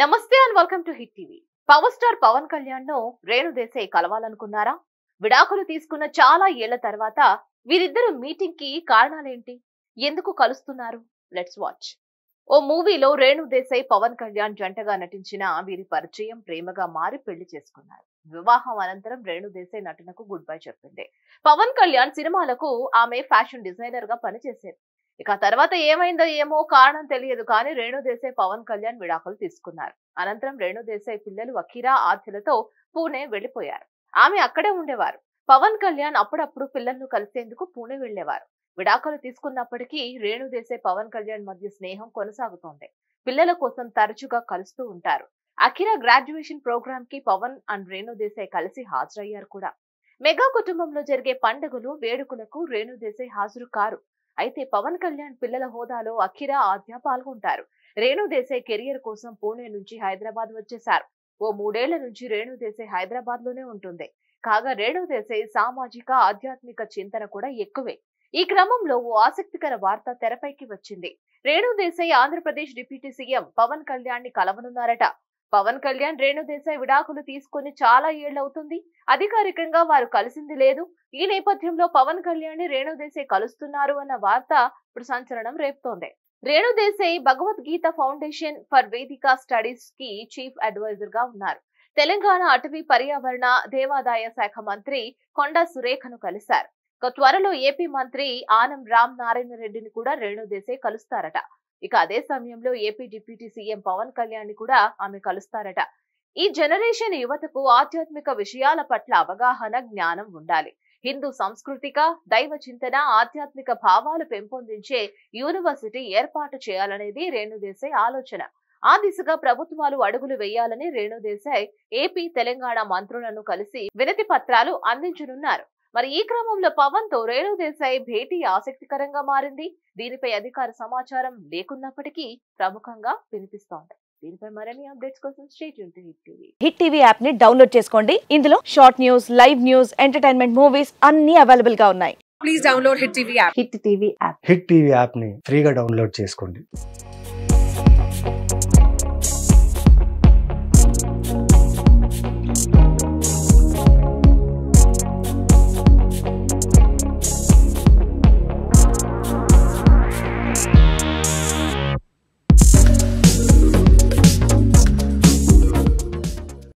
నమస్తే and welcome to Hit TV. Power star Pawan Kalyan ను రేణు దేశాయ్ కలవాలనుకున్నారా? విడాకులు తీసుకున్న చాలా ఏళ్ల తర్వాత వీరిద్దరు మీటింగ్ కి కారణాలేంటి? ఎందుకు కలుస్తున్నారు? Let's watch. ఓ మూవీలో రేణు దేశాయ్ పవన్ కళ్యాణ్ జంటగా నటించిన వీరి పరిచయం ప్రేమగా మారి పెళ్లి చేసుకున్నారు. వివాహం అనంతరం రేణు దేశాయ్ నటనకు గుడ్ బై చెప్పింది. పవన్ కళ్యాణ్ సినిమాలకు ఆమె ఫ్యాషన్ డిజైనర్ గా పనిచేసేది. ఇక తర్వాత ఏమైందో ఏమో కారణం తెలియదు కానీ రేణు దేశాయ్ పవన్ కళ్యాణ్ విడాకులు తీసుకున్నారు. అనంతరం రేణు దేశాయ్ పిల్లలు అఖిరా ఆద్యలతో పూణే వెళ్లిపోయారు. ఆమె అక్కడే ఉండేవారు. పవన్ కళ్యాణ్ అప్పుడప్పుడు పిల్లలను కలిసేందుకు పూణే వెళ్లేవారు. విడాకులు తీసుకున్నప్పటికీ రేణు దేశాయ్ పవన్ కళ్యాణ్ మధ్య స్నేహం కొనసాగుతోంది. పిల్లల కోసం తరచుగా కలుస్తూ ఉంటారు. అఖిరా గ్రాడ్యుయేషన్ ప్రోగ్రామ్ కి పవన్ అండ్ రేణు దేశాయ్ కలిసి హాజరయ్యారు కూడా. మెగా కుటుంబంలో జరిగే పండుగలు వేడుకలకు రేణు దేశాయ్ హాజరు కారు. అయితే పవన్ కళ్యాణ్ పిల్లల హోదాలో అఖిరా ఆద్య పాల్గొంటారు. రేణు దేశాయ్ కెరియర్ కోసం పూణే నుంచి హైదరాబాద్ వచ్చేశారు. ఓ 3 ఏళ్ల నుంచి రేణు దేశాయ్ హైదరాబాద్ లోనే ఉంటుంది. కాగా రేణు దేశాయ్ సామాజిక ఆధ్యాత్మిక చింతన కూడా ఎక్కువే. ఈ క్రమంలో ఓ ఆసక్తికర వార్త తెరపైకి వచ్చింది. రేణు దేశాయ్ ఆంధ్రప్రదేశ్ డిప్యూటీ సీఎం పవన్ కళ్యాణ్ ని కలవనున్నారట. పవన్ కళ్యాణ్ రేణు దేశాయ్ విడాకులు తీసుకుని చాలా ఏళ్లవుతుంది. అధికారికంగా వారు కలిసింది లేదు. ఈ నేపథ్యంలో పవన్ కళ్యాణ్ ని రేణు దేశాయ్ కలుస్తున్నారు అన్న వార్త ఇప్పుడు సంచలనం రేపుతోంది. రేణు దేశాయ్ భగవద్గీత ఫౌండేషన్ ఫర్ వేదిక స్టడీస్ కి చీఫ్ అడ్వైజర్ గా ఉన్నారు. తెలంగాణ అటవీ పర్యావరణ దేవాదాయ శాఖ మంత్రి కొండా సురేఖను కలిశారు. త్వరలో ఏపీ మంత్రి ఆనం రామ్ నారాయణ రెడ్డిని కూడా రేణు దేశాయ్ కలుస్తారట. ఇక అదే సమయంలో AP deputy CM Pawan Kalyan ని కూడా ఆమె కలుస్తారట. ఈ జనరేషన్ యువతకు ఆధ్యాత్మిక విషయాల పట్ల అవగాహన, జ్ఞానం ఉండాలి. హిందూ సాంస్కృతిక, దైవ చింతన, ఆధ్యాత్మిక భావాలు పెంపొందించే యూనివర్సిటీ ఏర్పాటు చేయాలనేది రేణు దేశాయ్ ఆలోచన. ఆ దిశగా ప్రభుత్వాలు అడుగులు వేయాలని రేణు దేశాయ్ ఏపీ, తెలంగాణ మంత్రులను కలిసి వినతి పత్రాలు అందించనున్నారు. మరి ఈ క్రమంలో పవన్ తో రేణు దేశాయ్ భేటీ ఆసక్తికరంగా మారింది. దీనిపై అధికార సమాచారం లేకున్నప్పటికీ ప్రముఖంగా వినిపిస్తోంది. దీనిపై మరిన్ని అప్డేట్స్ కోసం stay tune to Hit TV. Hit TV app ని డౌన్లోడ్ చేసుకోండి. ఇందులో short news, live news, entertainment movies అన్ని అవైలబుల్ గా ఉన్నాయి. Please download Hit TV app. Hit TV app hit TV app ని ఫ్రీగా డౌన్లోడ్ చేసుకోండి.